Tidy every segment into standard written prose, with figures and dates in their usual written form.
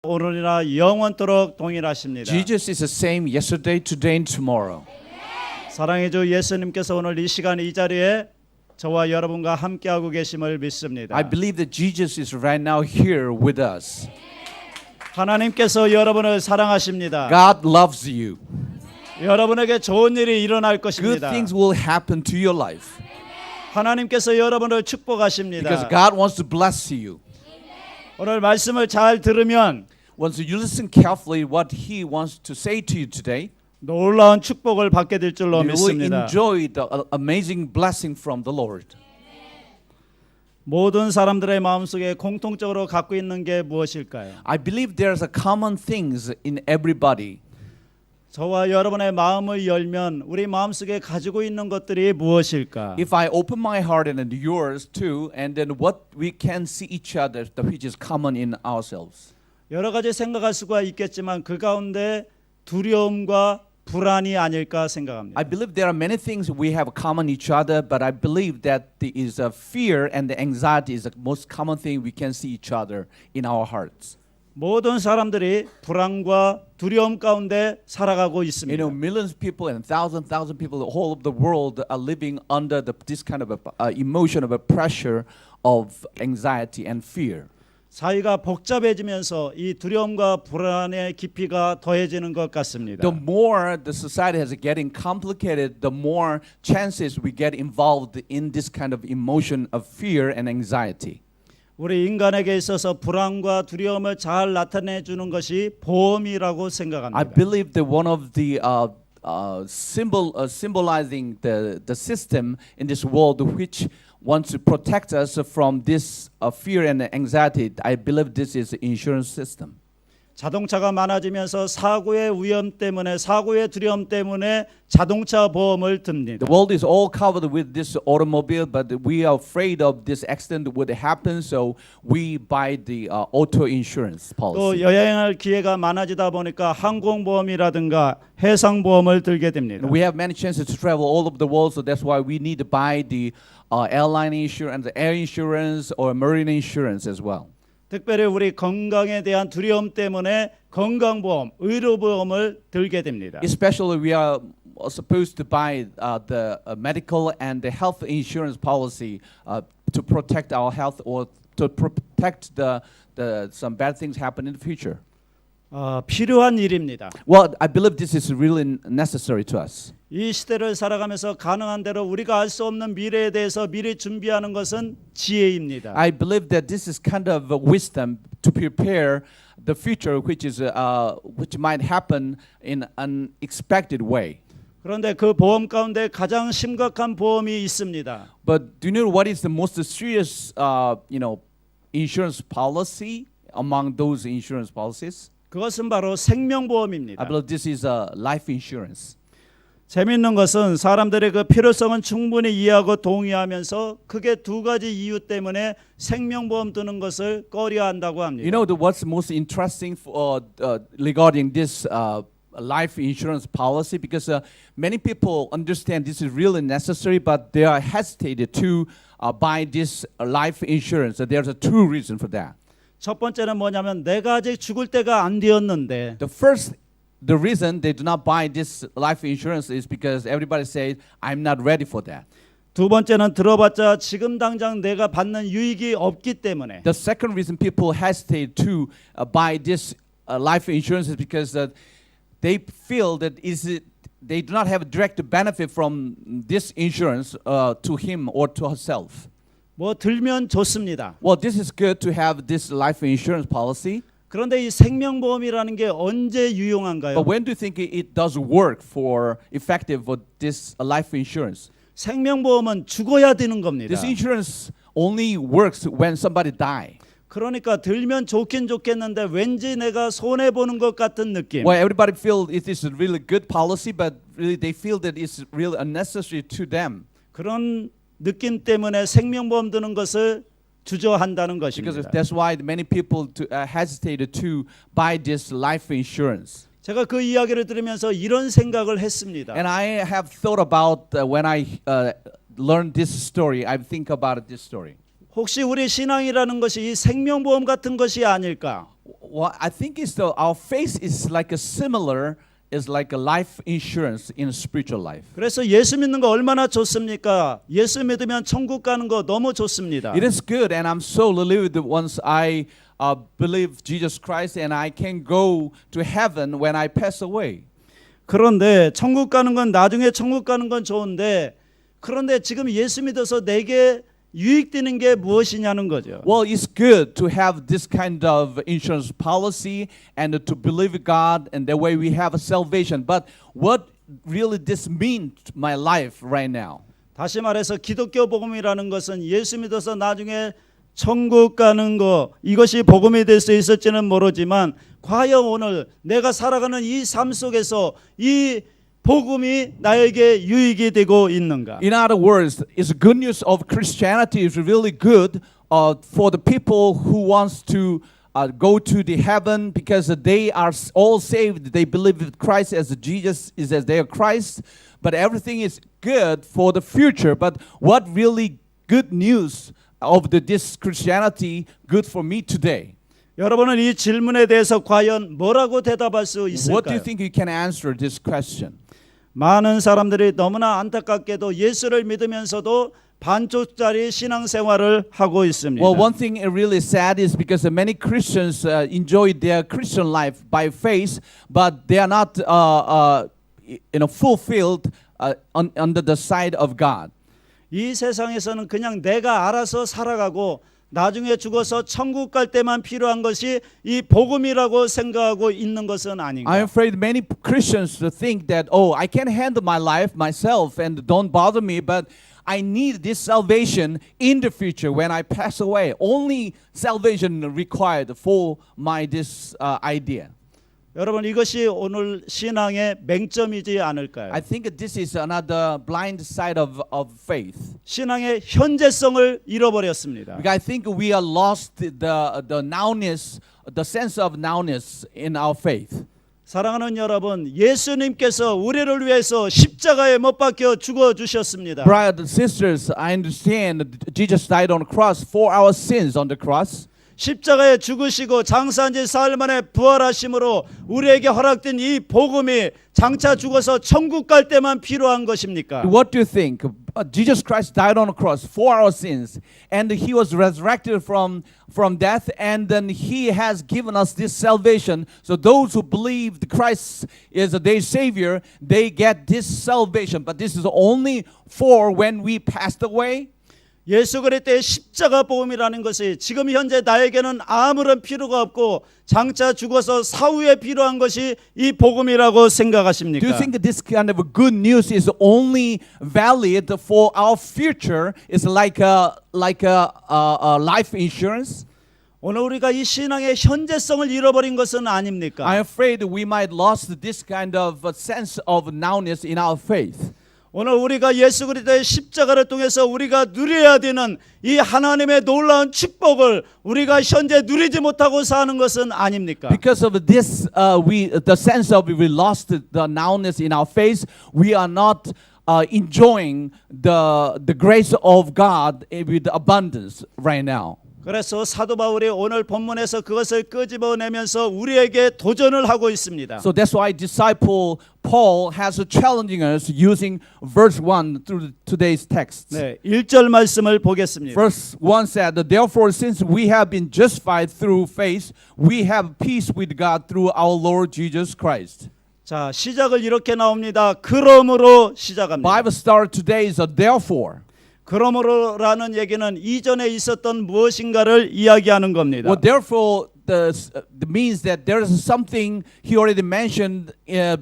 오늘이나 영원토록 동일하십니다. Jesus is the same yesterday, today, and tomorrow. 사랑의 주 예수님께서 오늘 이 시간 이 자리에 저와 여러분과 함께하고 계심을 믿습니다. I believe that Jesus is right now here with us. 하나님께서 여러분을 사랑하십니다. God loves you. 여러분에게 좋은 일이 일어날 Good 것입니다. things will happen to your life 하나님께서 여러분을 축복하십니다. because God wants to bless you. 오늘 말씀을 잘 들으면 Once you listen carefully what He wants to say to you today, 놀라운 축복을 받게 될 줄로 you will 믿습니다. enjoy the amazing blessing from the Lord. 모든 사람들의 마음속에 공통적으로 갖고 있는 게 무엇일까요? I believe there's a common things in everybody. 저와 여러분의 마음을 열면 우리 마음속에 가지고 있는 것들이 무엇일까? If I open my heart and yours too, and then what we can see each other, which is common in ourselves. 여러 가지 생각할 수가 있겠지만 그 가운데 두려움과 불안이 아닐까 생각합니다. I believe there are many things we have common each other, but I believe that there is a fear and the anxiety is the most common thing we can see each other in our hearts. 모든 사람들이 불안과 두려움 가운데 살아가고 있습니다. You know, millions of people and thousand people, the whole of the world are living under this kind of emotion of a pressure of anxiety and fear. 사회가 복잡해지면서 이 두려움과 불안의 깊이가 더해지는 것 같습니다. The more the society is getting complicated, the more chances we get involved in this kind of emotion of fear and anxiety. 우리 인간에게 있어서 불안과 두려움을 잘 나타내 주는 것이 보험이라고 생각합니다. I believe that one of the symbolizing the system in this world which wants to protect us from this fear and anxiety, I believe this is the insurance system. 자동차가 많아지면서 사고의 위험 때문에 사고의 두려움 때문에 자동차 보험을 듭니다. The world is all covered with this automobile, but we are afraid of this accident would happen, so we buy the auto insurance 또 policy. 여행할 기회가 많아지다 보니까 항공보험이라든가 해상보험을 들게 됩니다. We have many chances to travel all over the world, so that's why we need to buy the airline insurance, the air insurance, or marine insurance as well. 특별히 우리 건강에 대한 두려움 때문에 건강보험, 의료보험을 들게 됩니다. Especially we are supposed to buy the medical and the health insurance policy to protect our health or to protect the some bad things happen in the future. 필요한 일입니다. Well, I believe this is really necessary to us. 이 시대를 살아가면서 가능한 대로 우리가 알 수 없는 미래에 대해서 미리 준비하는 것은 지혜입니다. I believe that this is kind of wisdom to prepare the future, which might happen in an unexpected way. 그런데 그 보험 가운데 가장 심각한 보험이 있습니다. But do you know what is the most serious, insurance policy among those insurance policies? 그것은 바로 I 생명보험입니다. believe this is a life insurance. 재미있는 것은 사람들의 그 필요성은 충분히 이해하고 동의하면서 크게 두 가지 이유 때문에 생명보험 드는 것을 꺼려한다고 합니다. You know what's most interesting regarding this life insurance policy? Because many people understand this is really necessary, but they are hesitated to buy this life insurance. There's a true reason for that. 첫 번째는 뭐냐면 내가 아직 죽을 때가 안 되었는데 The reason they do not buy this life insurance is because everybody says, I'm not ready for that. 두 번째는 들어봤자 지금 당장 내가 받는 유익이 없기 때문에 The second reason people hesitate to buy this life insurance is because they feel that they do not have a direct benefit from this insurance to him or to herself. 뭐 들면 좋습니다. Well, this is good to have this life insurance policy. 그런데 이 생명보험이라는 게 언제 유용한가요? But when do you think it does work for effective for this life insurance? 생명보험은 죽어야 되는 겁니다. This insurance only works when somebody die. 그러니까 들면 좋긴 좋겠는데 왠지 내가 손해 보는 것 같은 느낌. Well, everybody feel it is a really good policy, but really they feel that it's really unnecessary to them. 그런 느낌 때문에 생명보험 드는 것을 주저한다는 Because 것입니다. that's why many people hesitated to buy this life insurance. 제가 그 이야기를 들으면서 이런 생각을 했습니다. And I have thought about when I learned this story. I think about this story. 혹시 우리 신앙이라는 것이 이 생명보험 같은 것이 아닐까? Well, I think our faith is like a similar is like a life insurance in spiritual life. 그래서 예수 믿는 거 얼마나 좋습니까? 예수 믿으면 천국 가는 거 너무 좋습니다. It is good, and I'm so relieved once I believe Jesus Christ, and I can go to heaven when I pass away. 그런데 천국 가는 건 나중에 천국 가는 건 좋은데 그런데 지금 예수 믿어서 내게 유익되는 게 무엇이냐는 거죠. Well, it's good to have this kind of insurance policy and to believe God, and that way we have a salvation. But what really this mean to my life right now? 다시 말해서 기독교 복음이라는 것은 예수 믿어서 나중에 천국 가는 거 이것이 복음이 될 수 있을지는 모르지만 과연 오늘 내가 살아가는 이 삶 속에서 이 복음이 나에게 유익이 되고 있는가? In other words, it's good news of Christianity is really good for the people who wants to go to the heaven because they are all saved. They believe that Christ as Jesus is as their Christ. But everything is good for the future. But what really good news of this Christianity good for me today? 여러분은 이 질문에 대해서 과연 뭐라고 대답할 수 What do you 있을까요? think you can answer this question? 많은 사람들이 너무나 안타깝게도 예수를 믿으면서도 반쪽짜리 신앙생활을 하고 있습니다. Well, one thing really sad is because many Christians enjoy their Christian life by faith, but they are not fulfilled under the side of God. 이 세상에서는 그냥 내가 알아서 살아가고 나중에 죽어서 천국 갈 때만 필요한 것이 이 복음이라고 생각하고 있는 것은 I'm 아닌가? afraid many Christians think that, oh, I can handle my life myself and don't bother me, but I need this salvation in the future when I pass away. Only salvation required for this idea. 여러분 이것이 오늘 신앙의 맹점이지 않을까요? I think this is another blind side of faith. 신앙의 현재성을 잃어버렸습니다. Because I think we are lost the nowness, the sense of nowness in our faith. 사랑하는 여러분, 예수님께서 우리를 위해서 십자가에 못 박혀 죽어 주셨습니다. Brothers and sisters, I understand that Jesus died on the cross for our sins on the cross. 십자가에 죽으시고 장사한 지 사흘 만에 부활하심으로 우리에게 허락된 이 복음이 장차 죽어서 천국 갈 때만 필요한 것입니까? What do you think? Jesus Christ died on the cross for our sins, and He was resurrected from death, and then He has given us this salvation. So those who believe Christ is their Savior, they get this salvation. But this is only for when we passed away. 예수 그리스도의 십자가 복음이라는 것이 지금 현재 나에게는 아무런 필요가 없고 장차 죽어서 사후에 필요한 것이 이 복음이라고 Do you 생각하십니까? think this kind of good news is only valid for our future? It's like a life insurance. 오늘 우리가 이 신앙의 현재성을 잃어버린 것은 아닙니까? I'm afraid we might lost this kind of sense of nowness in our faith. 오늘 우리가 예수 그리스도의 십자가를 통해서 우리가 누려야 되는 이 하나님의 놀라운 축복을 우리가 현재 누리지 못하고 사는 것은 아닙니까? Because of this, the sense of we lost the nowness in our faith. We are not enjoying the grace of God with abundance right now. 그래서 사도 바울이 오늘 본문에서 그것을 끄집어내면서 우리에게 도전을 하고 있습니다. So that's why disciple Paul has challenging us using verse 1 through today's text. 네, 1절 말씀을 보겠습니다. Verse 1 said, therefore, since we have been justified through faith, we have peace with God through our Lord Jesus Christ. 자, 시작을 이렇게 나옵니다. 그러므로 시작합니다. Bible start today is a therefore. 그러므로라는 얘기는 이전에 있었던 무엇인가를 이야기하는 겁니다. Well, therefore, means that there is something he already mentioned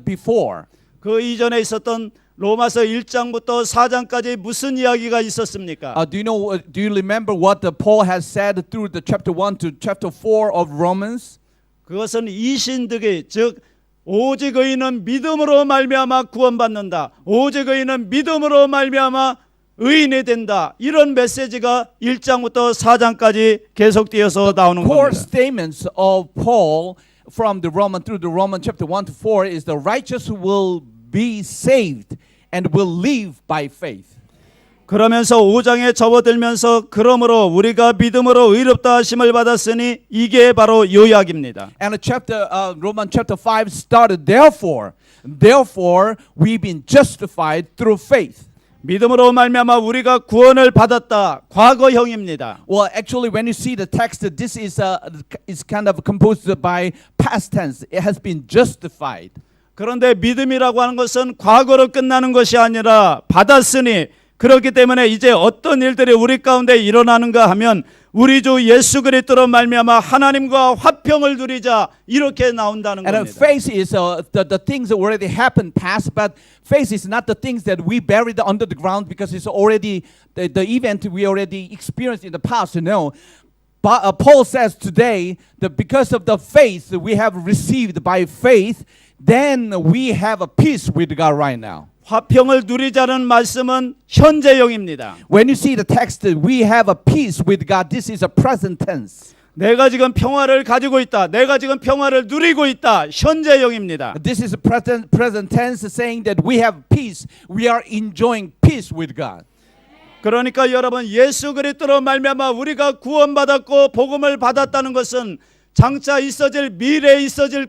before. 그 이전에 있었던 로마서 1장부터 4장까지 무슨 이야기가 있었습니까? Do you remember what Paul has said through the chapter 1 to chapter 4 of Romans? 그것은 이신득이 즉 오직 의인은 믿음으로 말미암아 구원받는다. 오직 의인은 믿음으로 말미암아 의인이 된다. 이런 메시지가 1장부터 4장까지 계속되어서 나오는 Core 겁니다. statements of Paul from the Roman through the Roman chapter 1 to 4 is the righteous will be saved and will live by faith. 그러면서 5장에 접어들면서 그러므로 우리가 믿음으로 의롭다 하심을 받았으니 이게 바로 요약입니다. And Romans chapter 5 started, therefore we've been justified through faith. 믿음으로 말미암아 우리가 구원을 받았다. 과거형입니다. Well, actually, when you see the text, this is kind of composed by past tense. It has been justified. 그런데 믿음이라고 하는 것은 과거로 끝나는 것이 아니라 받았으니 그렇기 때문에 이제 어떤 일들이 우리 가운데 일어나는가 하면 우리 주 예수 그리스도로 말미암아 하나님과 화평을 누리자 이렇게 나온다는 And 겁니다. faith is the things that already happened past, but faith is not the things that we buried under the ground because it's already the event we already experienced in the past. No. But Paul says today that because of the faith we have received by faith, then we have a peace with God right now. 화평을 누리자는 말씀은 현재형입니다. When you see the text, we have a peace with God. This is a present tense. 내가 지금 평화를 가지고 있다. 내가 지금 평화를 누리고 있다. 현재형입니다. This is a present tense saying that we have peace. We are enjoying peace with God. 그러니까 여러분 예수 그리스도로 말미암아 우리가 구원받았고 복음을 받았다는 것은 장차 있어질 미래에 있어질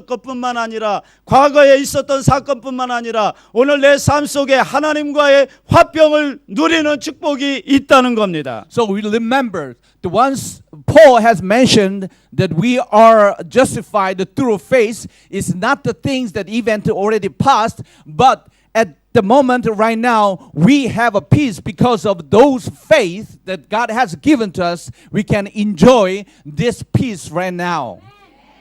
것뿐만 아니라 과거에 있었던 사건뿐만 아니라 오늘 내 삶 속에 하나님과의 화평을 누리는 축복이 있다는 겁니다. So we remember the ones Paul has mentioned that we are justified through faith is not the things that event already passed, but at the moment right now we have a peace because of those faith that God has given to us. We can enjoy this peace right now.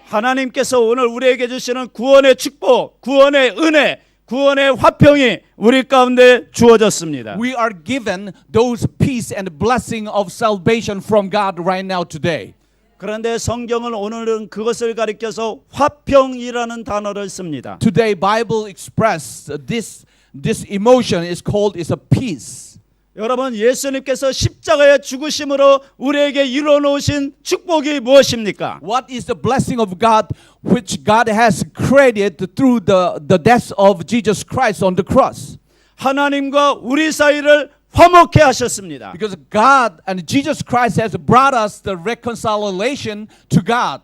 하나님께서 오늘 우리에게 주시는 구원의 축복, 구원의 은혜, 구원의 화평이 우리 가운데 주어졌습니다. We are given those peace and blessing of salvation from God right now today. 그런데 성경은 오늘은 그것을 가리켜서 화평이라는 단어를 씁니다. Today Bible express this emotion is called is a peace. 여러분 예수님께서 십자가의 죽으심으로 우리에게 이루어놓으신 축복이 무엇입니까? What is the blessing of God which God has created through the death of Jesus Christ on the cross? 하나님과 우리 사이를 화목케 하셨습니다. Because God and Jesus Christ has brought us the reconciliation to God.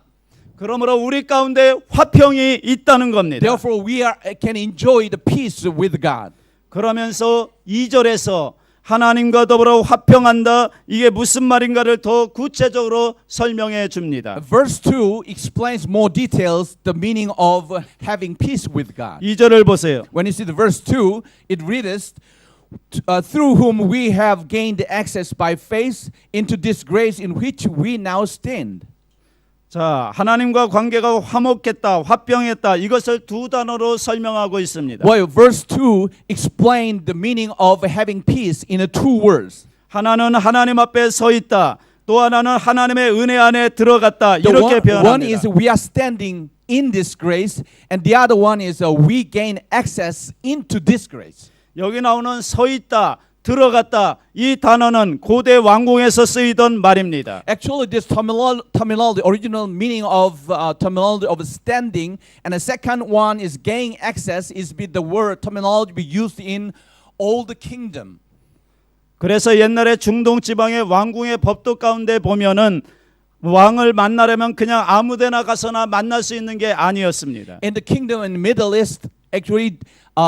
그러므로 우리 가운데 화평이 있다는 겁니다. Therefore we can enjoy the peace with God. 그러면서 2절에서 하나님과 더불어 화평한다. 이게 무슨 말인가를 더 구체적으로 설명해 줍니다. Verse 2 explains more details the meaning of having peace with God. 2절을 보세요. When you see the verse 2, it reads, through whom we have gained access by faith into this grace in which we now stand. 자, 하나님과 관계가 화목했다, 화평했다. 이것을 두 단어로 설명하고 있습니다. Well, verse 2 explained the meaning of having peace in two words. 하나는 하나님 앞에 서 있다. 또 하나는 하나님의 은혜 안에 들어갔다. The 이렇게 one is 표현합니다. we are standing in this grace, and the other one is we gain access into this grace. 여기 나오는 서 있다, 들어갔다. 이 단어는 고대 왕궁에서 쓰이던 말입니다. Actually, this terminology, original meaning of terminology of standing, and the second one is gain access, is with the word terminology we used in Old Kingdom. 그래서 옛날에 중동 지방의 왕궁의 법도 가운데 보면은 왕을 만나려면 그냥 아무데나 가서나 만날 수 있는 게 아니었습니다. In the kingdom in Middle East, actually,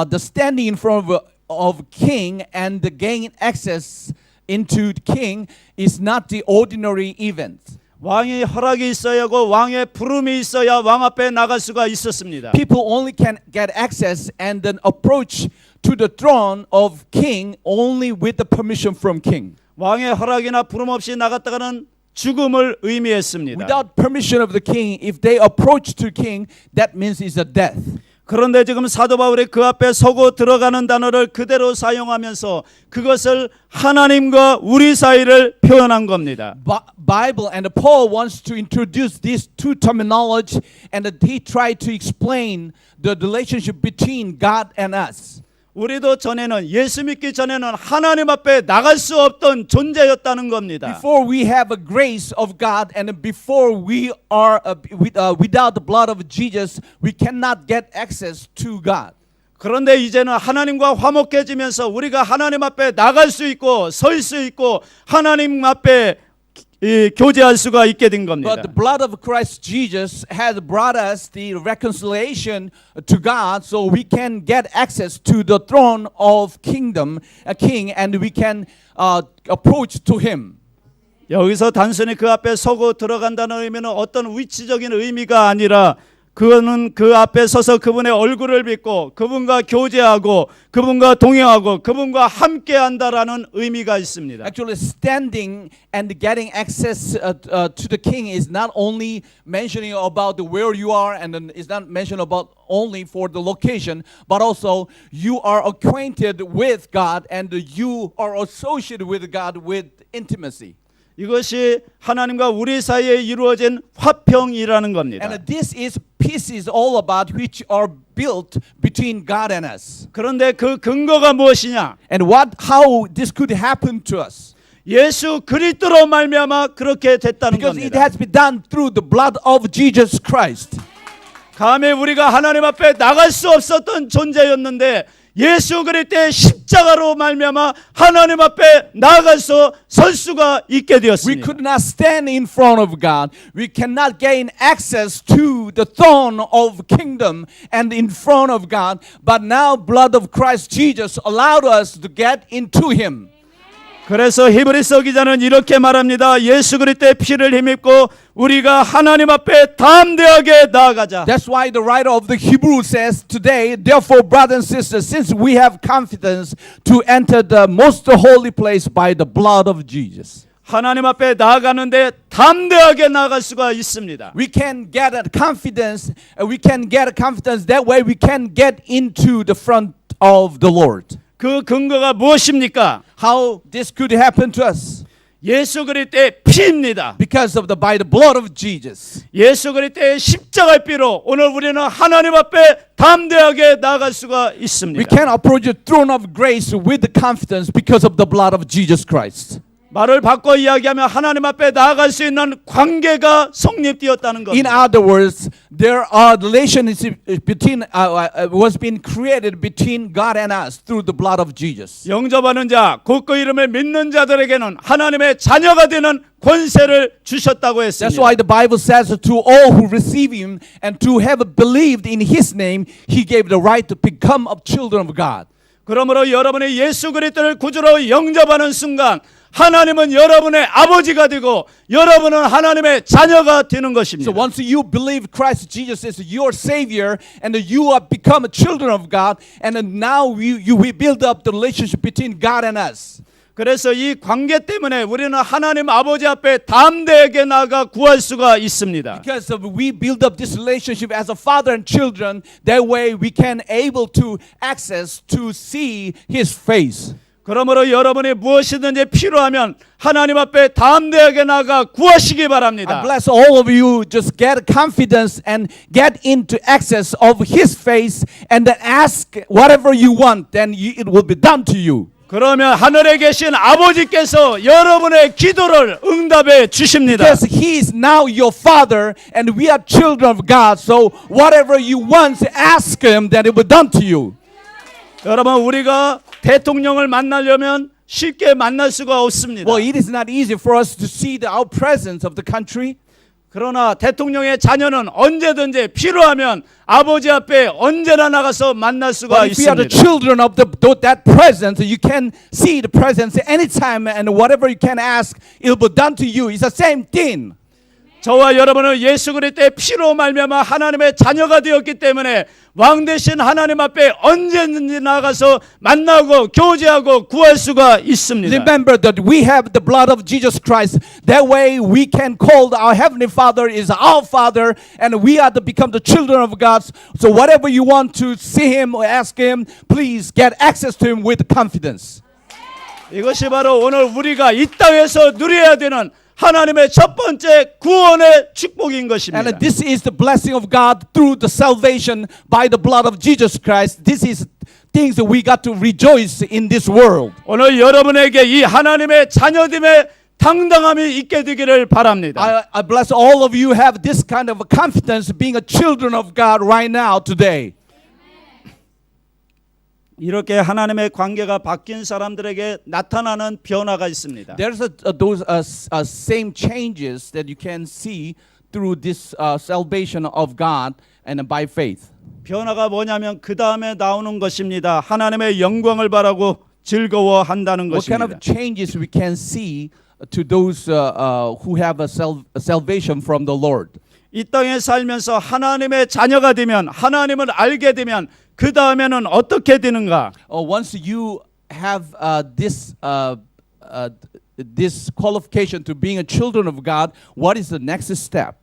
the standing in front of king and the gain access into the king is not the ordinary event. 왕이 허락이 있어야 하고 왕의 부름이 있어야 왕 앞에 나갈 수가 있었습니다. People only can get access and then approach to the throne of king only with the permission from king. 왕의 허락이나 부름 없이 나갔다가는 죽음을 의미했습니다. Without permission of the king, if they approach to king, that means it's a death. 그런데 지금 사도 바울이 그 앞에 서고 들어가는 단어를 그대로 사용하면서 그것을 하나님과 우리 사이를 표현한 겁니다. Bible and Paul wants to introduce these two terminology, and he tried to explain the relationship between God and us. 우리도 전에는 예수 믿기 전에는 하나님 앞에 나갈 수 없던 존재였다는 겁니다. Before we have a grace of God, and before we are without the blood of Jesus, we cannot get access to God. 그런데 이제는 하나님과 화목해지면서 우리가 하나님 앞에 나갈 수 있고 설 수 있고 하나님 앞에 교제할 수가 있게 된 겁니다. But the blood of Christ Jesus has brought us the reconciliation to God, so we can get access to the throne of a king, and we can approach to Him. 여기서 단순히 그 앞에 서고 들어간다는 의미는 어떤 위치적인 의미가 아니라 그거는 그 앞에 서서 그분의 얼굴을 뵙고 그분과 교제하고 그분과 동행하고 그분과 함께 한다라는 의미가 있습니다. Actually, standing and getting access to the king is not only mentioning about where you are, and then it's not mentioned about only for the location, but also you are acquainted with God and you are associated with God with intimacy. 이것이 하나님과 우리 사이에 이루어진 화평이라는 겁니다. And this is peace is all about which are built between God and us. 그런데 그 근거가 무엇이냐? And how this could happen to us? 예수 그리스도로 말미암아 그렇게 됐다는 Because it 겁니다. has been done through the blood of Jesus Christ. 감히 우리가 하나님 앞에 나갈 수 없었던 존재였는데 예수 그리스도의 십자가로 말미암아 하나님 앞에 나아가서 설 수가 있게 We 되었습니다. could not stand in front of God. We cannot gain access to the throne of kingdom and in front of God. But now blood of Christ Jesus allowed us to get into Him. 그래서 히브리서 기자는 이렇게 말합니다. 예수 그리스도의 피를 힘입고 우리가 하나님 앞에 담대하게 나아가자. That's why the writer of the Hebrew says today, therefore, brothers and sisters, since we have confidence to enter the most holy place by the blood of Jesus. 하나님 앞에 나아가는데 담대하게 나아갈 수가 있습니다. We can get a confidence, that way we can get into the front of the Lord. 그 근거가 무엇입니까? How this could happen to us? 예수 그리스도의 피입니다. Because of by the blood of Jesus. 예수 그리스도의 십자가의 피로 오늘 우리는 하나님 앞에 담대하게 나아갈 수가 있습니다. We can approach the throne of grace with the confidence because of the blood of Jesus Christ. 말을 바꿔 이야기하면 하나님 앞에 나아갈 수 있는 관계가 성립되었다는 In 겁니다. other words, there are relationship between was being created between God and us through the blood of Jesus. 영접하는 자, 곧 그 이름을 믿는 자들에게는 하나님의 자녀가 되는 권세를 주셨다고 That's 했습니다. why the Bible says to all who receive Him and to have believed in His name, He gave the right to become of children of God. 그러므로 여러분이 예수 그리스도를 구주로 영접하는 순간 하나님은 여러분의 아버지가 되고 여러분은 하나님의 자녀가 되는 것입니다. So once you believe Christ Jesus is your Savior and you have become children of God, and now we build up the relationship between God and us. 그래서 이 관계 때문에 우리는 하나님 아버지 앞에 담대하게 나가 구할 수가 있습니다. Because we build up this relationship as a father and children, that way we can able to access to see His face. 그러므로 여러분이 무엇이든지 필요하면 하나님 앞에 담대하게 나가 구하시기 I 바랍니다. bless all of you. Just get confidence and get into access of His face, and then ask whatever you want. Then it will be done to you. 그러면 하늘에 계신 아버지께서 여러분의 기도를 응답해 주십니다. Because He is now your Father, and we are children of God. So whatever you want, ask Him, then it will be done to you. 여러분 우리가 대통령을 만나려면 쉽게 만날 수가 없습니다. Well, it is not easy for us to see our presence of the country. 그러나 대통령의 자녀는 언제든지 필요하면 아버지 앞에 언제나 나가서 만날 수가 But if we are the 있습니다. children of that presence, you can see the presence anytime, and whatever you can ask, it will be done to you. It's the same thing. 저와 여러분은 예수 그리스도의 피로 말미암아 하나님의 자녀가 되었기 때문에 왕 대신 하나님 앞에 언제든지 나가서 만나고 교제하고 구할 수가 있습니다. Remember that we have the blood of Jesus Christ. That way we can call our Heavenly Father is our Father, and we are to become the children of God. So whatever you want to see Him or ask Him, please get access to Him with confidence. 이것이 바로 오늘 우리가 이 땅에서 누려야 되는 하나님의 첫 번째 구원의 축복인 것입니다. And this is the blessing of God through the salvation by the blood of Jesus Christ. This is things that we got to rejoice in this world. 오늘 여러분에게 이 하나님의 자녀됨의 당당함이 있게 되기를 바랍니다. I bless all of you have this kind of a confidence being a children of God right now today. 이렇게 하나님의 관계가 바뀐 사람들에게 나타나는 변화가 있습니다. There's those same changes that you can see through this salvation of God and by faith. 변화가 뭐냐면 그 다음에 나오는 것입니다. 하나님의 영광을 바라고 즐거워한다는 What kind 것입니다. of changes we can see to those who have a salvation from the Lord? 이 땅에 살면서 하나님의 자녀가 되면 하나님을 알게 되면 그 다음에는 어떻게 되는가? Once you have this qualification to being a children of God, what is the next step?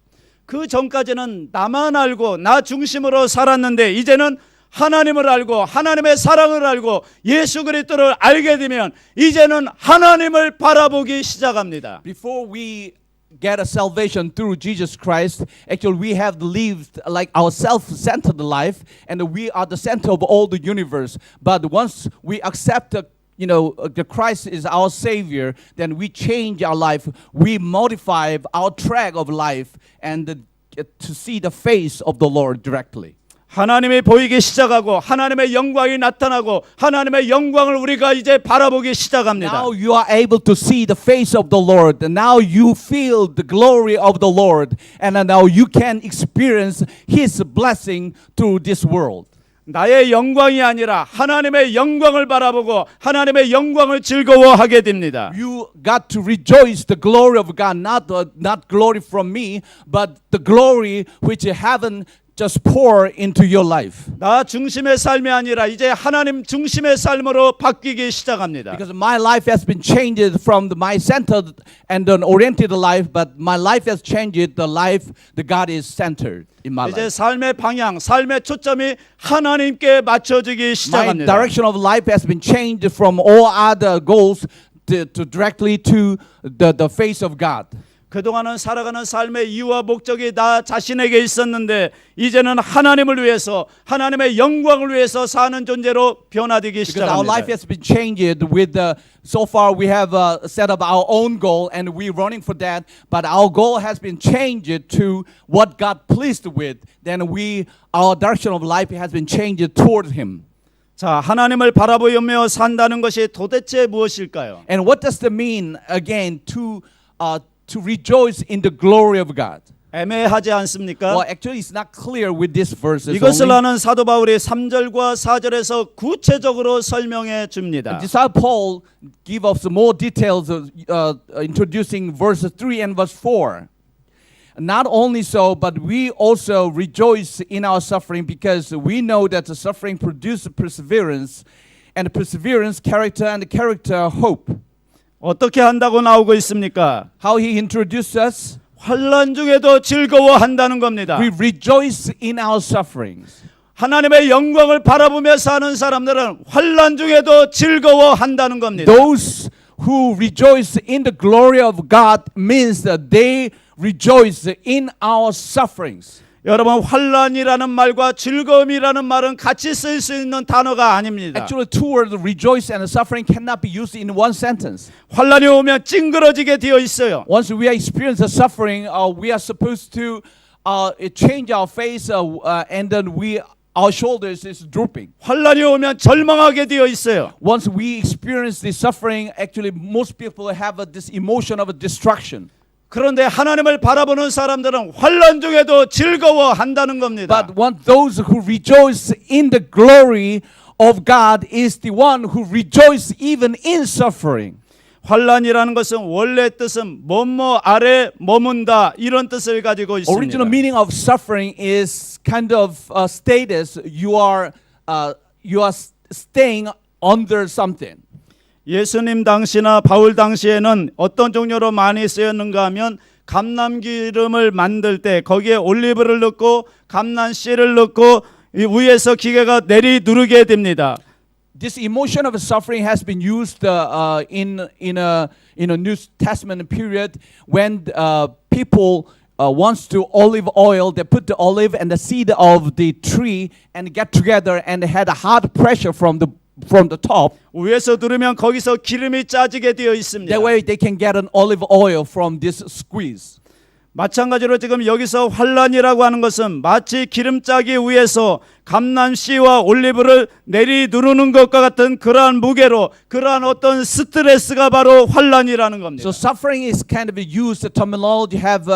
그 전까지는 나만 알고 나 중심으로 살았는데 이제는 하나님을 알고 하나님의 사랑을 알고 예수 그리스도를 알게 되면 이제는 하나님을 바라보기 시작합니다. Before we get a salvation through Jesus Christ, actually we have lived like our self-centered life, and we are the center of all the universe. But once we accept the Christ is our Savior, then we change our life. We modify our track of life and to see the face of the Lord directly. 하나님이 보이기 시작하고 하나님의 영광이 나타나고 하나님의 영광을 우리가 이제 바라보기 시작합니다. Now you are able to see the face of the Lord. And now you feel the glory of the Lord. And now you can experience His blessing through this world. 나의 영광이 아니라 하나님의 영광을 바라보고 하나님의 영광을 즐거워하게 됩니다. You got to rejoice the glory of God, not glory from me, but the glory which heaven just pour into your life. 나 중심의 삶이 아니라 이제 하나님 중심의 삶으로 바뀌기 시작합니다. Because my life has been changed from my centered and an oriented life, but my life has changed the life that God is centered in my 이제 life. 삶의 방향, 삶의 초점이 하나님께 맞춰지기 My 시작합니다. direction of life has been changed from all other goals to directly to the face of God. 그동안은 살아가는 삶의 이유와 목적이 나 자신에게 있었는데 이제는 하나님을 위해서 하나님의 영광을 위해서 사는 존재로 변화되기 Because our life 시작합니다. has been changed with so far we have set up our own goal and we're running for that, but our goal has been changed to what God pleased with. Then our direction of life has been changed toward Him. 자, 하나님을 바라보며 산다는 것이 도대체 무엇일까요? And what does that mean again to rejoice in the glory of God? 애매하지 않습니까? Well, actually, it's not clear with these verses. 이것을 only. 하는 사도 바울이 3절과 4절에서 구체적으로 설명해 줍니다. Disciple Paul give us more details introducing verses 3 and verse 4. Not only so, but we also rejoice in our suffering because we know that the suffering produces perseverance, and perseverance, character, and character, hope. 어떻게 한다고 나오고 있습니까? How he introduced us? 환난 중에도 즐거워한다는 겁니다. We rejoice in our sufferings. 하나님의 영광을 바라보며 사는 사람들은 환난 중에도 즐거워한다는 겁니다. Those who rejoice in the glory of God means that they rejoice in our sufferings. 여러분, 환난이라는 말과 즐거움이라는 말은 같이 쓸 수 있는 단어가 아닙니다. Actually, two words, rejoice and suffering, cannot be used in one sentence. 환난이 오면 찡그러지게 되어 있어요. Once we experience the suffering, we are supposed to change our face, and then our shoulders is drooping. 환난이 오면 절망하게 되어 있어요. Once we experience the suffering, actually, most people have this emotion of destruction. 그런데 하나님을 바라보는 사람들은 환난 중에도 즐거워한다는 겁니다. But those who rejoice in the glory of God is the one who rejoice even in suffering. 환난이라는 것은 원래 뜻은 뭐뭐 아래 머문다 이런 뜻을 가지고 있습니다. Original meaning of suffering is kind of status. You are staying under something. 예수님 당시나 바울 당시에는 어떤 종류로 많이 쓰였는가 하면 감람기름을 만들 때 거기에 올리브를 넣고 감람씨를 넣고 위에서 기계가 내리 누르게 됩니다. This emotion of suffering has been used in a New Testament period when people wants to olive oil. They put the olive and the seed of the tree and get together and had a hard pressure from the top. 위에서 누르면 거기서 기름이 짜지게 되어 있습니다. That way they can get an olive oil from this squeeze. 마찬가지로 지금 여기서 환란이라고 하는 것은 마치 기름짜기 위에서 감람씨와 올리브를 내리 누르는 것과 같은 그러한 무게로 그러한 어떤 스트레스가 바로 환란이라는 겁니다. So suffering is kind of used the terminology have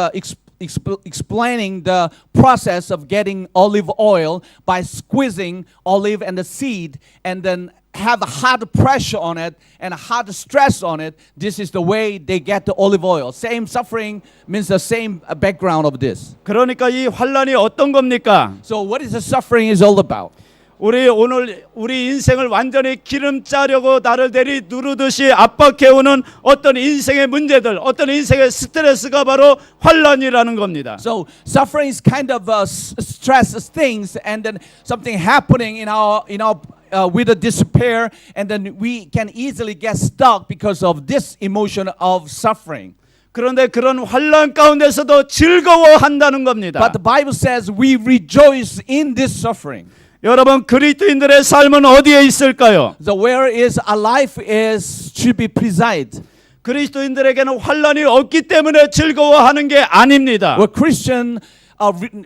explaining the process of getting olive oil by squeezing olive and the seed and then have a hard pressure on it and a hard stress on it. This is the way they get the olive oil. Same suffering means the same background of this. 그러니까 이 환란이 어떤 겁니까? So what is the suffering is all about? 오늘 우리 인생을 완전히 기름 짜려고 나를 내리 누르듯이 압박해오는 어떤 인생의 문제들, 어떤 인생의 스트레스가 바로 환란이라는 겁니다. So suffering is kind of stress things, and then something happening in our with a despair, and then we can easily get stuck because of this emotion of suffering. 그런데 그런 환란 가운데서도 즐거워한다는 겁니다. But the Bible says we rejoice in this suffering. 여러분 그리스도인들의 삶은 어디에 있을까요? So where is our life is should be preside. 그리스도인들에게는 환란이 없기 때문에 즐거워하는 게 아닙니다. Where Christian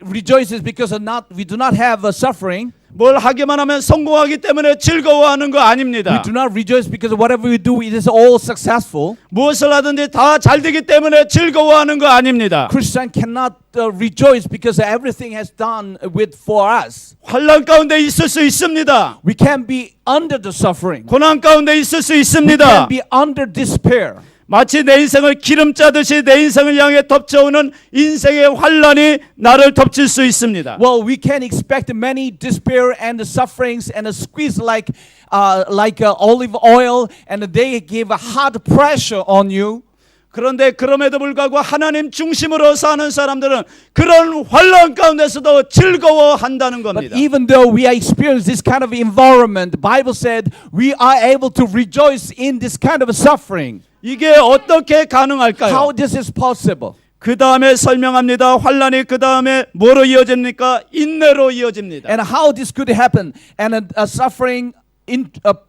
rejoices because we do not have a suffering. 뭘 하기만 하면 성공하기 때문에 즐거워하는 거 We 아닙니다. do not rejoice because whatever we do, it is all successful. 무엇을 하든지 다 잘 되기 때문에 즐거워하는 거 아닙니다. Christian cannot rejoice because everything has done with for us. 환란 가운데 있을 수 있습니다. We can be under the suffering. 고난 가운데 있을 수 We 있습니다. can be under despair. 마치 내 인생을 기름 짜듯이 내 인생을 향해 덮쳐오는 인생의 환란이 나를 덮칠 수 있습니다. Well, we can expect many despair and the sufferings and a squeeze like olive oil, and they give a hard pressure on you. 그런데 그럼에도 불구하고 하나님 중심으로 사는 사람들은 그런 환란 가운데서도 즐거워한다는 But 겁니다. even though we are experiencing this kind of environment, the Bible said we are able to rejoice in this kind of suffering. 이게 어떻게 How 가능할까요? this is possible? 그 다음에 설명합니다. 환란이 그 다음에 뭐로 이어집니까? 인내로 이어집니다. And how this could happen? And suffering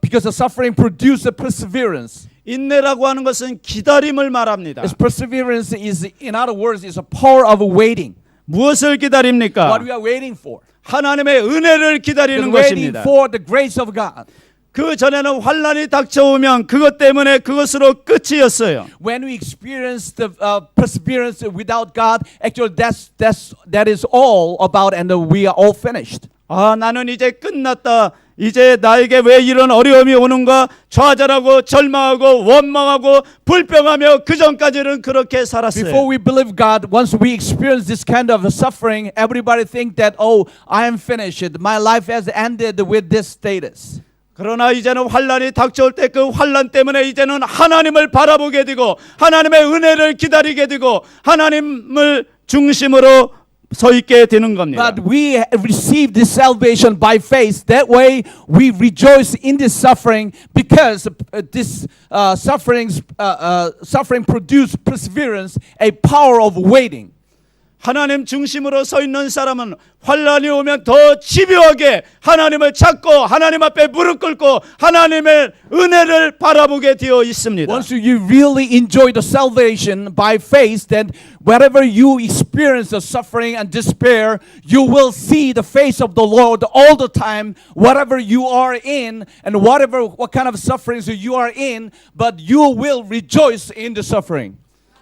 because the suffering produces a perseverance. 인내라고 하는 것은 기다림을 말합니다. This perseverance is, in other words, is a power of waiting. 무엇을 What 기다립니까? we are waiting for. 하나님의 은혜를 We're 기다리는 waiting 것입니다. for the grace of God. 그 전에는 환란이 닥쳐오면 그것 때문에 그것으로 끝이었어요. When we experience the perseverance without God, actually that is all about, and we are all finished. 아, 나는 이제 끝났다. 이제 나에게 왜 이런 어려움이 오는가? 좌절하고 절망하고 원망하고 불평하며 그 전까지는 그렇게 Before 살았어요. we believe God, once we experience this kind of suffering, everybody think that, oh, I am finished. My life has ended with this status. 그러나 이제는 환란이 닥쳐올 때 그 환란 때문에 이제는 하나님을 바라보게 되고 하나님의 은혜를 기다리게 되고 하나님을 중심으로 서 있게 되는 겁니다. But we receive this salvation by faith. That way, we rejoice in this suffering because this suffering produce perseverance, a power of waiting. 하나님 중심으로 서 있는 사람은 환란이 오면 더 집요하게 하나님을 찾고 하나님 앞에 무릎 꿇고 하나님의 은혜를 바라보게 되어 있습니다. Once you really enjoy the salvation by faith, then wherever you experience the suffering and despair, you will see the face of the Lord all the time, whatever you are in and what kind of sufferings you are in, but you will rejoice in the suffering.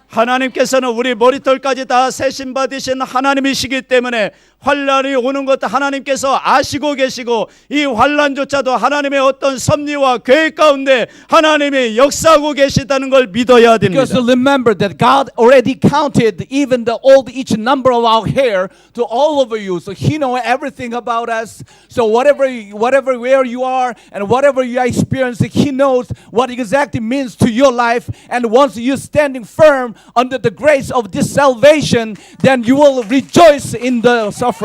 하나님께서는 우리 머리털까지 다 세심 받으신 하나님이시기 때문에 환란이 오는 것도 하나님께서 아시고 계시고 이 환란조차도 하나님의 어떤 섭리와 계획 가운데 하나님이 역사하고 계시다는 걸 믿어야 됩니다. Because remember that God already counted even each number of our hair to all of you. So He knows everything about us. So whatever where you are and whatever you are experiencing, He knows what exactly means to your life. And once you're standing firm under the grace of this salvation, then you will rejoice in the sufferings.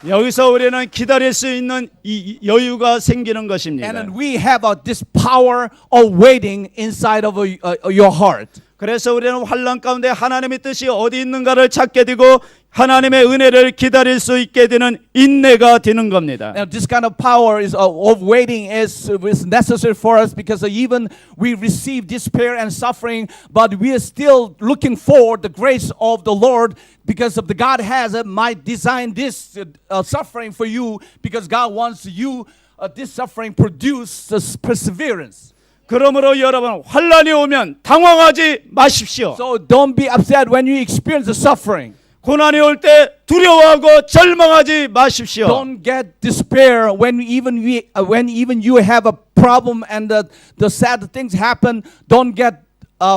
여기서 우리는 기다릴 수 있는 이 여유가 생기는 것입니다. And then we have this power of waiting inside of your heart. 그래서 우리는 환난 가운데 하나님의 뜻이 어디 있는가를 찾게 되고 하나님의 은혜를 기다릴 수 있게 되는 인내가 되는 겁니다. Now, this kind of power of waiting is necessary for us because even we receive despair and suffering, but we are still looking for the grace of the Lord because of the God has might design this suffering for you because God wants you this suffering produce this perseverance. 그러므로 여러분 환난이 오면 당황하지 마십시오. So don't be upset when you experience the suffering. 고난이 올 때 두려워하고 절망하지 마십시오. Don't get despair when even you have a problem and the sad things happen. Don't get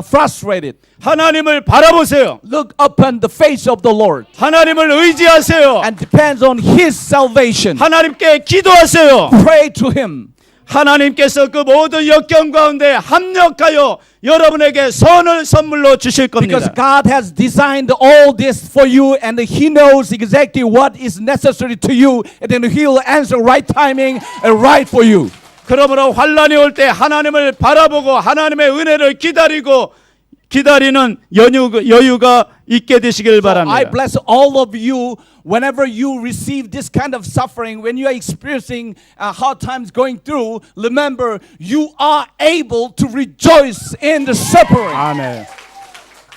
frustrated. 하나님을 바라보세요. Look upon the face of the Lord 하나님을 의지하세요. and depends on His salvation. 하나님께 기도하세요. Pray to Him. 하나님께서 그 모든 역경 가운데 합력하여 여러분에게 선을 선물로 주실 Because 겁니다. God has designed all this for you and He knows exactly what is necessary to you and then He'll answer right timing and right for you. 그러므로 환난이 올 때 하나님을 바라보고 하나님의 은혜를 기다리는 여유가 있게 되시길 I 바랍니다. bless all of you whenever you receive this kind of suffering, when you are experiencing hard times going through, remember you are able to rejoice in the suffering. 아멘.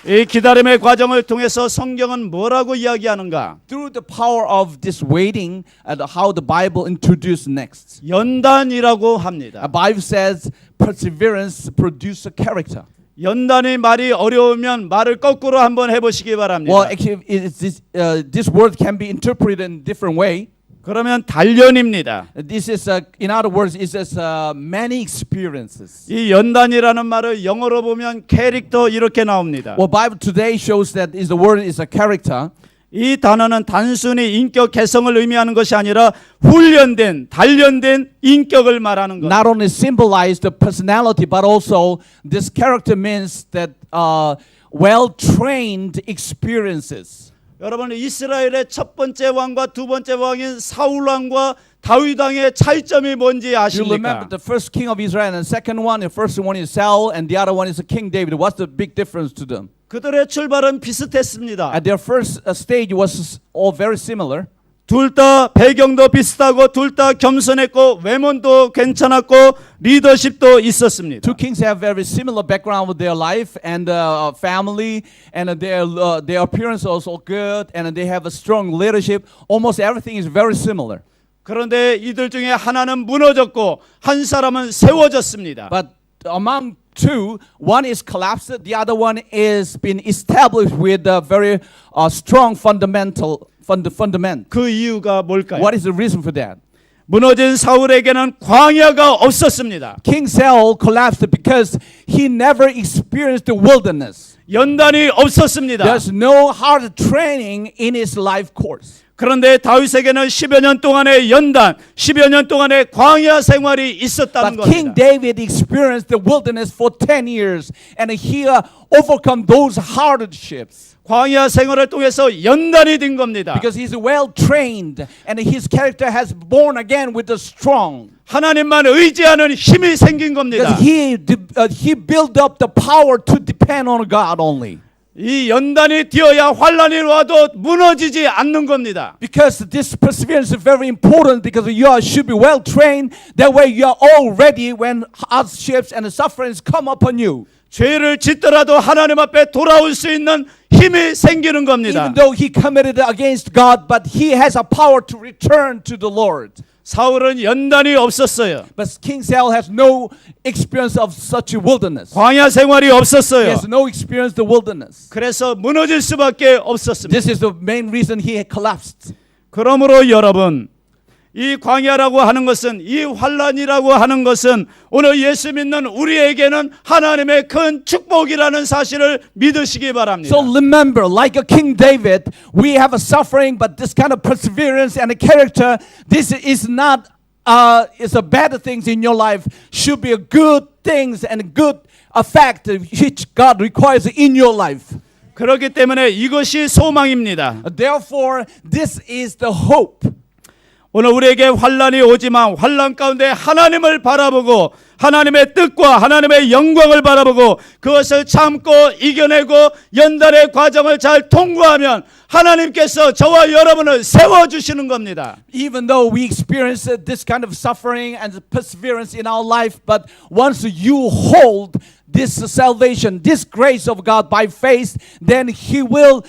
이 기다림의 과정을 통해서 성경은 뭐라고 이야기하는가? Through the power of this waiting and how the Bible introduced next. 연단이라고 합니다. The Bible says perseverance produces a character. 연단이 말이 어려우면 말을 거꾸로 한번 해보시기 바랍니다. Well, actually, this word can be interpreted in a different way. 그러면 단련입니다. This is, in other words, it says many experiences. 이 연단이라는 말을 영어로 보면 캐릭터 이렇게 나옵니다. Well, Bible today shows that the word is a character. 이 단어는 단순히 인격 개성을 의미하는 것이 아니라 훈련된, 단련된 인격을 말하는 것. Not only symbolize the personality, but also this character means that well-trained experiences. 여러분 이스라엘의 첫 번째 왕과 두 번째 왕인 사울 왕과 다윗 왕의 차이점이 뭔지 You remember 아십니까? the first king of Israel and the second one. The first one is Saul, and the other one is King David. What's the big difference to them? 그들의 출발은 비슷했습니다. At their first stage was all very similar. 둘 다 배경도 비슷하고 둘 다 겸손했고 외모도 괜찮았고 리더십도 있었습니다. Two kings have very similar background with their life and family, and their appearance also good, and they have a strong leadership. Almost everything is very similar. 그런데 이들 중에 하나는 무너졌고 한 사람은 세워졌습니다. But among two, one is collapsed, the other one is been established with a very strong fundament. 그 이유가 뭘까요? What is the reason for that? 무너진 사울에게는 광야가 없었습니다. King Saul collapsed because he never experienced the wilderness. 연단이 없었습니다. There's no hard training in his life course. 그런데 다윗에게는 10여 년 동안의 연단, 10여 년 동안의 광야 생활이 있었다는 But King 겁니다. David experienced the wilderness for 10 years and he overcome those hardships. 광야 생활을 통해서 연단이 된 겁니다. Because he's well trained and his character has born again with the strong. 하나님만 의지하는 힘이 생긴 겁니다. Because he built up the power to depend on God only. 이 연단이 되어야 환란이 와도 무너지지 않는 겁니다. Because this perseverance is very important because you should be well trained. That way you are all ready when hardships and sufferings come upon you. 죄를 짓더라도 하나님 앞에 돌아올 수 있는 힘이 생기는 겁니다. Even though he committed against God, but he has a power to return to the Lord. 사울은 연단이 없었어요. But King Saul has no experience of such a wilderness. 광야 생활이 He 없었어요. has no experience of the wilderness. 그래서 무너질 수밖에 없었습니다. This is the main reason he had collapsed. 그러므로 여러분 이 광야라고 하는 것은 이 환란이라고 하는 것은 오늘 예수 믿는 우리에게는 하나님의 큰 축복이라는 사실을 믿으시기 바랍니다. So remember, like a King David, we have a suffering, but this kind of perseverance and a character, this is not it's a bad things in your life. Should be a good things and good effect which God requires in your life. 그렇기 때문에 이것이 소망입니다. Therefore, this is the hope. 오늘 우리에게 환란이 오지만 환란 가운데 하나님을 바라보고 하나님의 뜻과 하나님의 영광을 바라보고 그것을 참고 이겨내고 연단의 과정을 잘 통과하면 하나님께서 저와 여러분을 세워주시는 겁니다. Even though we experience this kind of suffering and perseverance in our life, but once you hold this salvation, this grace of God by faith, then He will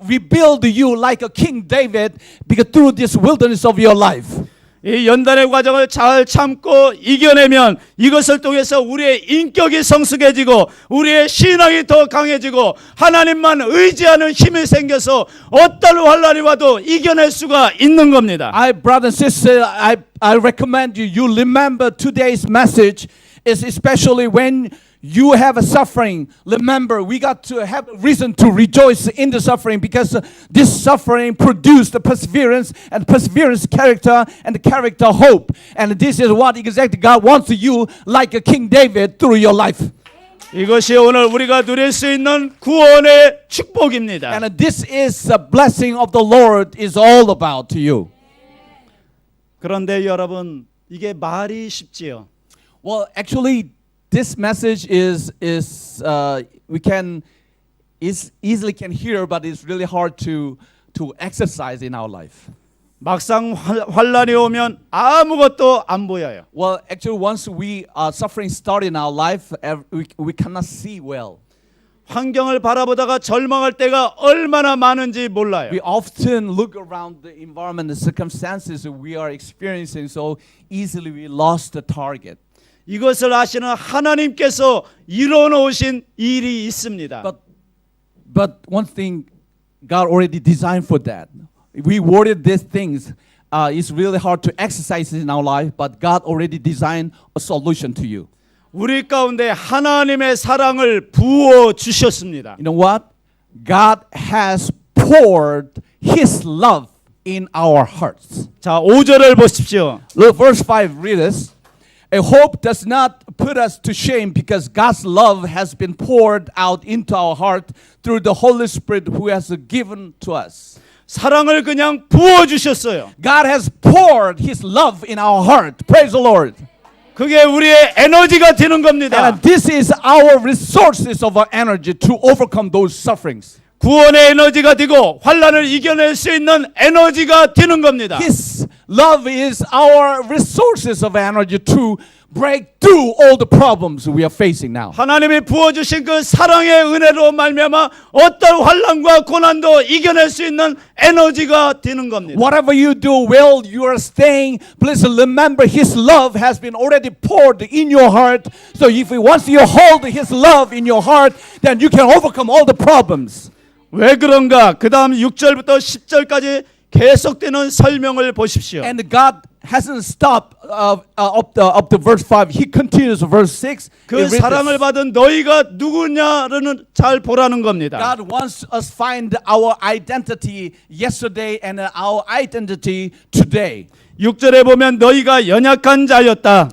rebuild you like a King David because through this wilderness of your life. 이 연단의 과정을 잘 참고 이겨내면 이것을 통해서 우리의 인격이 성숙해지고 우리의 신앙이 더 강해지고 하나님만 의지하는 힘이 생겨서 어떤 환난이 와도 이겨낼 수가 있는 겁니다. Brother and sister, I recommend you remember today's message is especially when you have a suffering. Remember, we got to have reason to rejoice in the suffering because this suffering produced the perseverance and perseverance character and the character hope. And this is what exactly God wants you like a King David through your life. 이것이 오늘 우리가 누릴 수 있는 구원의 축복입니다. And this is the blessing of the Lord is all about to you. 그런데 여러분 이게 말이 쉽지요. Well, actually, this message is we can easily can hear, but it's really hard to exercise in our life. 막상 환난이 오면 아무것도 안 보여요. Well, actually, once we suffering start in our life, we cannot see well. 환경을 바라보다가 절망할 때가 얼마나 많은지 몰라요. We often look around the environment, the circumstances we are experiencing, so easily we lost the target. 이것을 아시는 하나님께서 이루어 놓으신 일이 있습니다. But one thing God already designed for that. We worded these things. It's really hard to exercise in our life, but God already designed a solution to you. 우리 가운데 하나님의 사랑을 부어 주셨습니다. You know what? God has poured His love in our hearts. 자, 5절을 보십시오. Look, verse 5, read this. A hope does not put us to shame because God's love has been poured out into our heart through the Holy Spirit who has given to us. 사랑을 그냥 부어 주셨어요. God has poured His love in our heart. Praise the Lord. 그게 우리의 에너지가 되는 겁니다. And this is our resources of our energy to overcome those sufferings. 구원의 에너지가 되고 환난을 이겨낼 수 있는 에너지가 되는 겁니다. His love is our resources of energy to break through all the problems we are facing now. 하나님이 부어주신 그 사랑의 은혜로 말미암아 어떤 환난과 고난도 이겨낼 수 있는 에너지가 되는 겁니다. Whatever you do while you are staying, please remember His love has been already poured in your heart. So if once you hold His love in your heart, then you can overcome all the problems. 왜 그런가? 그 다음 6절부터 10절까지 계속되는 설명을 보십시오. And God hasn't stopped up to verse 5. He continues verse 6. 그 사랑을 받은 너희가 누구냐는 잘 보라는 겁니다. God wants us to find our identity yesterday and our identity today. 6절에 보면 너희가 연약한 자였다.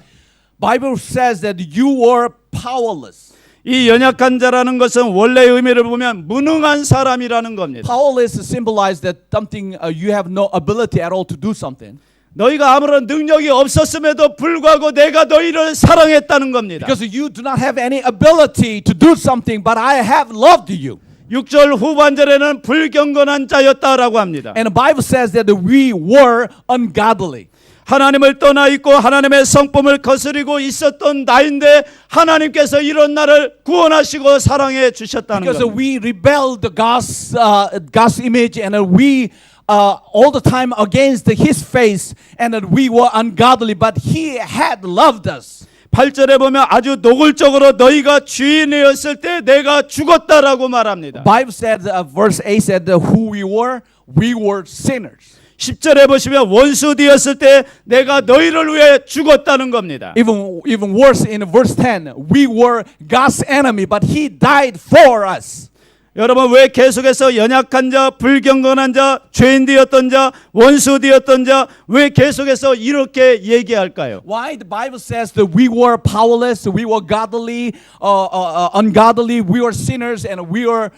Bible says that you were powerless. 이 연약한 자라는 것은 원래 의미를 보면 무능한 사람이라는 겁니다. Powerless symbolizes that something you have no ability at all to do something. 너희가 아무런 능력이 없었음에도 불구하고 내가 너희를 사랑했다는 겁니다. Because you do not have any ability to do something, but I have loved you. 6절 후반절에는 불경건한 자였다라고 합니다. And the Bible says that we were ungodly. 하나님을 떠나 있고 하나님의 성품을 거스리고 있었던 나인데 하나님께서 이런 나를 구원하시고 사랑해 주셨다는 Because 겁니다. we rebelled God's image and we all the time against His face and we were ungodly, but He had loved us. 8절에 보면 아주 노골적으로 너희가 죄인이었을 때 내가 죽었다라고 말합니다. Bible said, verse 8 said, who we were sinners. 10절에 보시면 원수 되었을 때 내가 너희를 위해 죽었다는 겁니다. Even worse in verse 10, we were God's enemy, but He died for us. 여러분 왜 계속해서 연약한 자, 불경건한 자, 죄인 되었던 자, 원수 되었던 자 왜 계속해서 이렇게 얘기할까요? Why the Bible says that we were powerless, we were godly, ungodly, we were sinners, and we were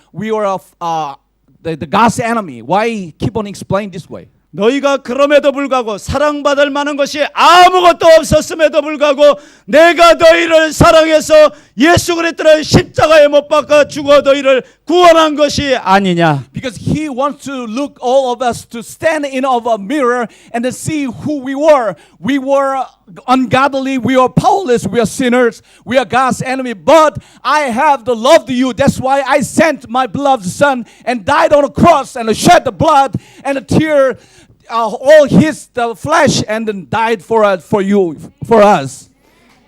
the God's enemy? Why keep on explaining this way? 너희가 그럼에도 불구하고 사랑받을 만한 것이 아무것도 없었음에도 불구하고 내가 너희를 사랑해서 예수 그리스도를 십자가에 못 박아 죽어 너희를 구원한 것이 아니냐. Because He wants to look all of us to stand in of a mirror and to see who we were. We were ungodly, we are powerless, we are sinners, we are God's enemy. But I have loved you. That's why I sent my beloved Son and died on a cross and shed the blood and a tear, all the flesh, and then died for us, for us.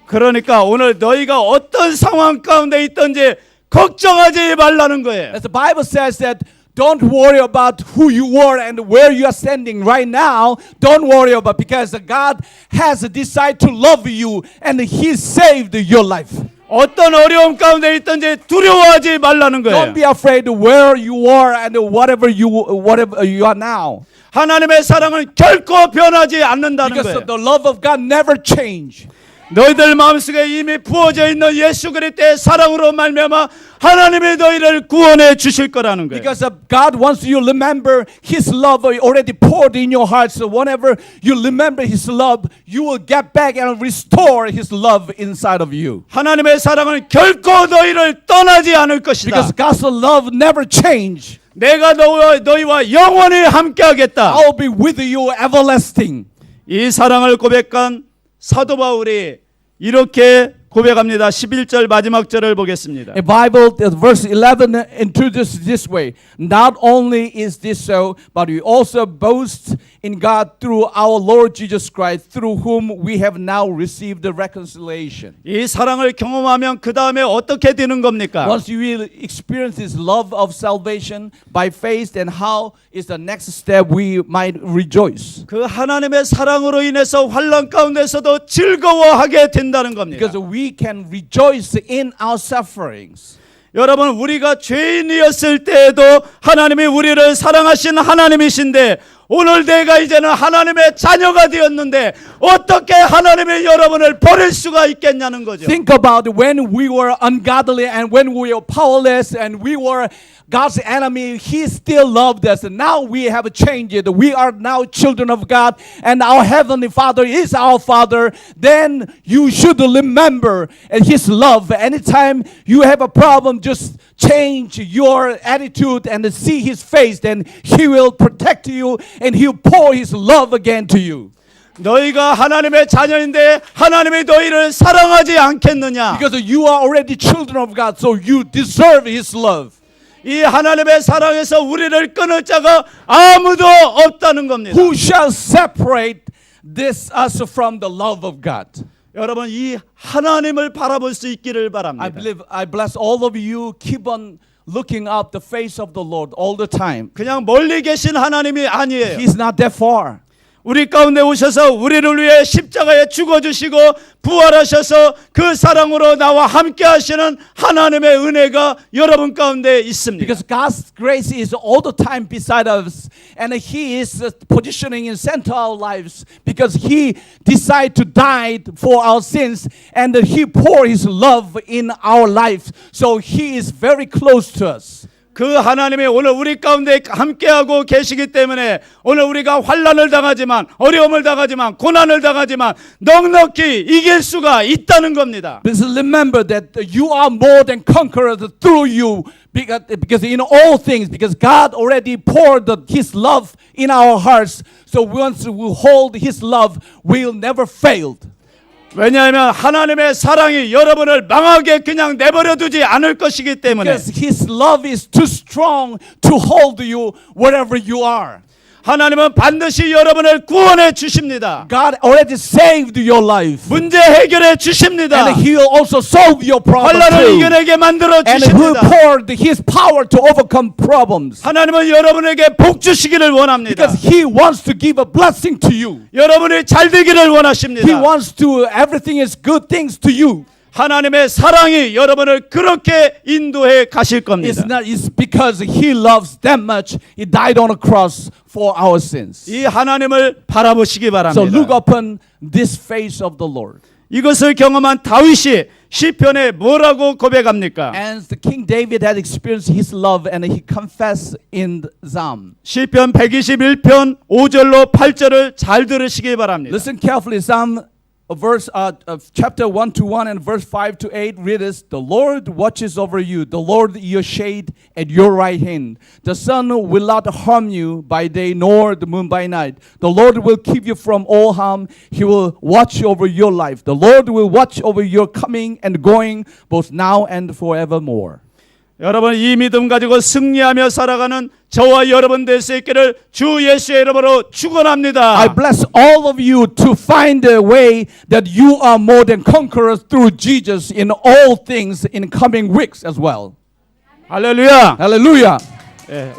그러니까 오늘 너희가 어떤 상황 가운데 있든지 걱정하지 말라는 거예요. As the Bible says that don't worry about who you were and where you are standing right now. Don't worry about, because God has decided to love you and He saved your life. 어떤 어려움 가운데 있든지 두려워하지 말라는 거예요. Don't be afraid where you are and whatever you are now. 하나님의 사랑은 결코 변하지 않는다는 Because 거예요. the love of God never change. 너희들 마음속에 이미 부어져 있는 예수 그리스도의 사랑으로 말미암아 하나님이 너희를 구원해 주실 거라는 거예요. Because God wants you to remember His love already poured in your heart. So whenever you remember His love, you will get back and restore His love inside of you. 하나님의 사랑은 결코 너희를 떠나지 않을 것이다. Because God's love never change. 내가 너희와 영원히 함께하겠다. I'll be with you everlasting. 이 사랑을 고백한 사도 바울이 이렇게 고백합니다. 11절 마지막 절을 보겠습니다. A Bible, verse 11 introduces this way. Not only is this so, but we also boast in God through our Lord Jesus Christ, through whom we have now received the reconciliation. 이 사랑을 경험하면 그 다음에 어떻게 되는 겁니까? Once you will experience this love of salvation by faith, then how is the next step we might rejoice? 그 하나님의 사랑으로 인해서 환난 가운데서도 즐거워하게 된다는 겁니다. Because we can rejoice in our sufferings. 여러분, 우리가 죄인이었을 때에도 하나님이 우리를 사랑하신 하나님이신데 오늘 내가 이제는 하나님의 자녀가 되었는데 어떻게 하나님이 여러분을 버릴 수가 있겠냐는 거죠. Think about when we were ungodly and when we were powerless and we were God's enemy, He still loved us. And now we have changed. We are now children of God and our Heavenly Father is our Father. Then you should remember His love. Anytime you have a problem, just change your attitude and see His face. Then He will protect you and He'll pour His love again to you. 너희가 하나님의 자녀인데 하나님이 너희를 사랑하지 않겠느냐? Because you are already children of God, so you deserve His love. 이 하나님의 사랑에서 우리를 끊을 자가 아무도 없다는 겁니다. Who shall separate us from the love of God? 여러분, 이 하나님을 바라볼 수 있기를 바랍니다. I bless all of you. Keep on looking up the face of the Lord all the time. 그냥 멀리 계신 하나님이 아니에요. He's not that far. 우리 가운데 오셔서 우리를 위해 십자가에 죽어주시고 부활하셔서 그 사랑으로 나와 함께 하시는 하나님의 은혜가 여러분 가운데 있습니다. Because God's grace is all the time beside us and He is positioning in center of our lives because He decided to die for our sins and He poured His love in our life. So He is very close to us. 그 하나님이 오늘 우리 가운데 함께하고 계시기 때문에 오늘 우리가 환난을 당하지만 어려움을 당하지만 고난을 당하지만 넉넉히 이길 수가 있다는 겁니다. Please remember that you are more than conquerors through you because in all things, because God already poured His love in our hearts. So once we hold His love, we'll never fail. 왜냐하면 하나님의 사랑이 여러분을 망하게 그냥 내버려 두지 않을 것이기 때문에 Because His love is too strong to hold you wherever you are. 하나님은 반드시 여러분을 구원해 주십니다. God already saved your life. 문제 해결해 주십니다. And He will also solve your problem 환난을 too. 이겨내게 만들어 And He will 주십니다. pour His power to overcome problems. 하나님은 여러분에게 복 주시기를 원합니다. Because He wants to give a blessing to you. 여러분이 잘 되기를 원하십니다. He wants to, everything is good things to you. 하나님의 사랑이 여러분을 그렇게 인도해 가실 겁니다. It's because He loves that much. He died on a cross for our sins. 이 하나님을 바라보시기 So 바랍니다. look upon this face of the Lord. 이것을 경험한 다윗이 시편에 뭐라고 고백합니까? And the King David had experienced his love and he confessed in the Psalm. 시편 121편 5절로 8절을 잘 들으시기 바랍니다. Listen carefully. Chapter 1 to 1 and verse 5 to 8 read this. The Lord watches over you. The Lord your shade at your right hand. The sun will not harm you by day nor the moon by night. The Lord will keep you from all harm. He will watch over your life. The Lord will watch over your coming and going both now and forevermore. 여러분 이 믿음 가지고 승리하며 살아가는 저와 여러분 될 수 있기를 주 예수의 이름으로 축원합니다. I bless all of you to find a way that you are more than conquerors through Jesus in all things in coming weeks as well. 할렐루야. Hallelujah. 예,